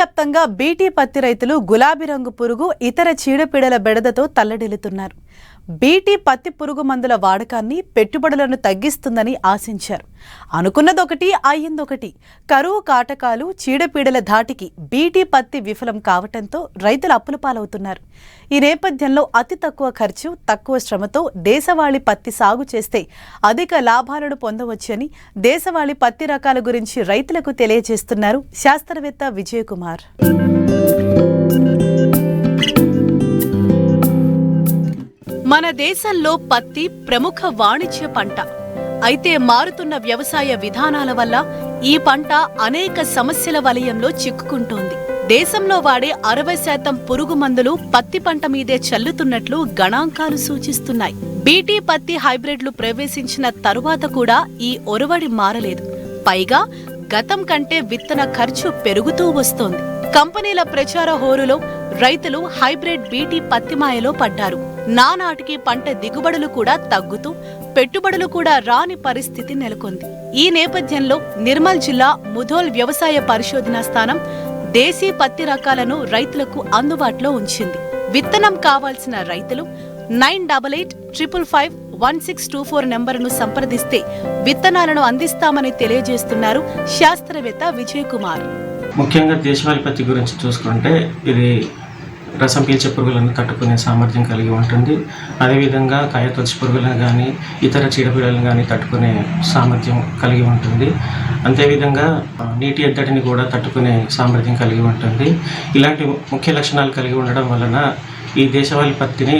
వ్యాప్తంగా బీటీ పత్తి రైతులు గులాబీ రంగు పురుగు ఇతర చీడపీడల బెడదతో తల్లడిల్లుతున్నారు. బీటీ పత్తి పురుగు మందుల వాడకాన్ని పెట్టుబడులను తగ్గిస్తుందని ఆశించారు. అనుకున్నదొకటి అయ్యిందొకటి. కరువు కాటకాలు చీడపీడల ధాటికి బీటీ పత్తి విఫలం కావటంతో రైతులు అప్పుల పాలవుతున్నారు. ఈ నేపథ్యంలో అతి తక్కువ ఖర్చు తక్కువ శ్రమతో దేశవాళీ పత్తి సాగు చేస్తే అధిక లాభాలను పొందవచ్చని దేశవాళీ పత్తి రకాల గురించి రైతులకు తెలియజేస్తున్నారు శాస్త్రవేత్త విజయ్ కుమార్. మన దేశంలో పత్తి ప్రముఖ వాణిజ్య పంట. అయితే మారుతున్న వ్యవసాయ విధానాల వల్ల ఈ పంట అనేక సమస్యల వలయంలో చిక్కుకుంటోంది. దేశంలో వాడే 60% పురుగు మందులు పత్తి పంట మీదే చల్లుతున్నట్లు గణాంకాలు సూచిస్తున్నాయి. బీటీ పత్తి హైబ్రిడ్లు ప్రవేశించిన తరువాత కూడా ఈ ఒరవడి మారలేదు. పైగా గతం కంటే విత్తన ఖర్చు పెరుగుతూ వస్తోంది. కంపెనీల ప్రచార హోరులో రైతులు హైబ్రిడ్ బీటీ పత్తి మాయలో పడ్డారు. నానాటికి పంట దిగుబడులు కూడా తగ్గుతూ పెట్టుబడులు కూడా రాని పరిస్థితి నెలకొంది. ఈ నేపథ్యంలో నిర్మల్ జిల్లా ముధోల్ వ్యవసాయ పరిశోధనా స్థానం దేశీ పత్తి రకాలను రైతులకు అందుబాటులో ఉంచింది. విత్తనం కావాల్సిన రైతులు 9885551624 నెంబరును సంప్రదిస్తే విత్తనాలను అందిస్తామని తెలియజేస్తున్నారు శాస్త్రవేత్త విజయ్ కుమార్. ముఖ్యంగా దేశవాళీ పత్తి గురించి చూసుకుంటే ఇది రసం పీల్చే పురుగులను తట్టుకునే సామర్థ్యం కలిగి ఉంటుంది. అదేవిధంగా కాయతొచ్చి పురుగులను కానీ ఇతర చీడపీడలను కానీ తట్టుకునే సామర్థ్యం కలిగి ఉంటుంది. అంతేవిధంగా నీటి ఎద్దడిని కూడా తట్టుకునే సామర్థ్యం కలిగి ఉంటుంది. ఇలాంటి ముఖ్య లక్షణాలు కలిగి ఉండడం వలన ఈ దేశవాళీ పత్తిని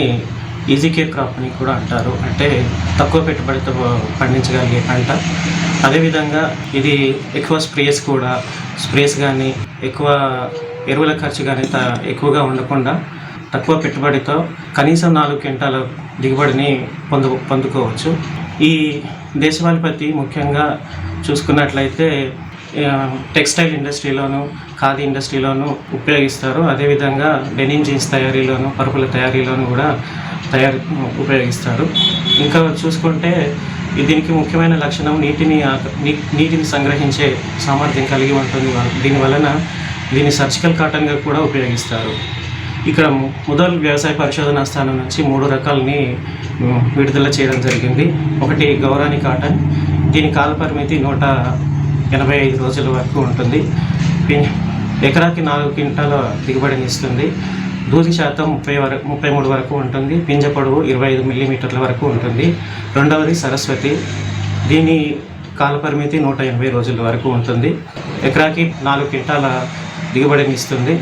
ఈజీ కేర్ క్రాప్ అని కూడా అంటారు. అంటే తక్కువ పెట్టుబడితో పండించగలిగే పంట. అదేవిధంగా ఇది ఎక్కువ స్ప్రేస్ కానీ ఎక్కువ ఎరువుల ఖర్చు కానీ ఎక్కువగా ఉండకుండా తక్కువ పెట్టుబడితో కనీసం 4 క్వింటాల దిగుబడిని పొందుకోవచ్చు. ఈ దేశవాళీ పత్తి ముఖ్యంగా చూసుకున్నట్లయితే టెక్స్టైల్ ఇండస్ట్రీలోను ఖాదీ ఇండస్ట్రీలోను ఉపయోగిస్తారు. అదేవిధంగా డెనిమ్ జీన్స్ తయారీలోను పరుపుల తయారీలోను కూడా ఉపయోగిస్తారు. ఇంకా చూసుకుంటే దీనికి ముఖ్యమైన లక్షణం నీటిని సంగ్రహించే సామర్థ్యం కలిగి ఉంటుంది. దీన్ని సర్జికల్ కాటన్గా కూడా ఉపయోగిస్తారు. ఇక్కడ ముధోల్ వ్యవసాయ పరిశోధనా స్థానం నుంచి 3 రకాలని విడుదల చేయడం జరిగింది. ఒకటి గౌరాని కాటన్. దీని కాల పరిమితి 185 రోజుల వరకు ఉంటుంది. ఎకరాకి 4 క్వింటాల దిగుబడిని ఇస్తుంది. దూది శాతం 33 వరకు ఉంటుంది. పింజ పొడవు 25 మిల్లీమీటర్ల వరకు ఉంటుంది. రెండవది సరస్వతి. దీని కాల పరిమితి 180 రోజుల వరకు ఉంటుంది. ఎకరాకి 4 క్వింటాల దిగుబడిని ఇస్తుంది.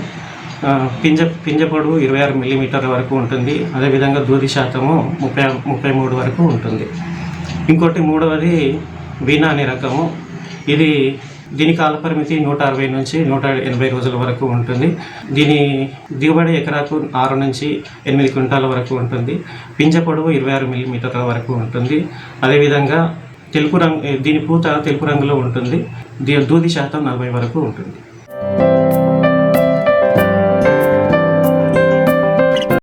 పింజ పొడవు 26 మిల్లీమీటర్ల వరకు ఉంటుంది. అదేవిధంగా దూది శాతము 33 వరకు ఉంటుంది. ఇంకోటి మూడవది వీణా అనే రకము. దీని కాల పరిమితి 160 నుంచి 180 రోజుల వరకు ఉంటుంది. దీని దిగుబడి ఎకరాకు 6 నుంచి 8 క్వింటాల వరకు ఉంటుంది. పింజ పొడవు 26 మిల్లీమీటర్ల వరకు ఉంటుంది. అదేవిధంగా దీని పూత తెలుపు రంగులో ఉంటుంది. దూది శాతం 40 వరకు ఉంటుంది.